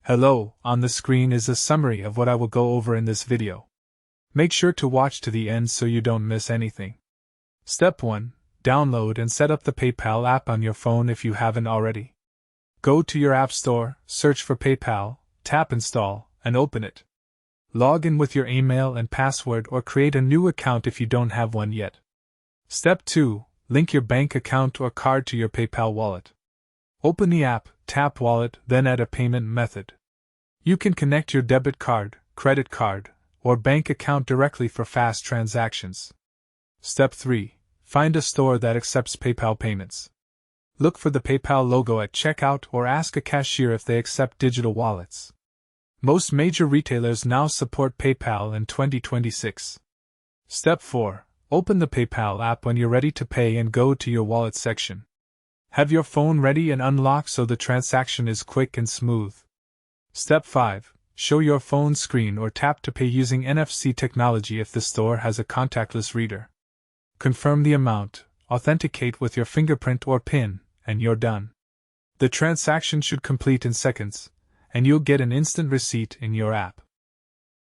Hello, on the screen is a summary of what I will go over in this video. Make sure to watch to the end so you don't miss anything. Step 1. Download and set up the PayPal app on your phone if you haven't already. Go to your App Store, search for PayPal, tap Install, and open it. Log in with your email and password or create a new account if you don't have one yet. Step 2. Link your bank account or card to your PayPal wallet. Open the app, tap Wallet, then add a payment method. You can connect your debit card, credit card, or bank account directly for fast transactions. Step 3. Find a store that accepts PayPal payments. Look for the PayPal logo at checkout or ask a cashier if they accept digital wallets. Most major retailers now support PayPal in 2026. Step 4. Open the PayPal app when you're ready to pay and go to your wallet section. Have your phone ready and unlocked so the transaction is quick and smooth. Step 5. Show your phone screen or tap to pay using NFC technology if the store has a contactless reader. Confirm the amount, authenticate with your fingerprint or PIN, and you're done. The transaction should complete in seconds, and you'll get an instant receipt in your app.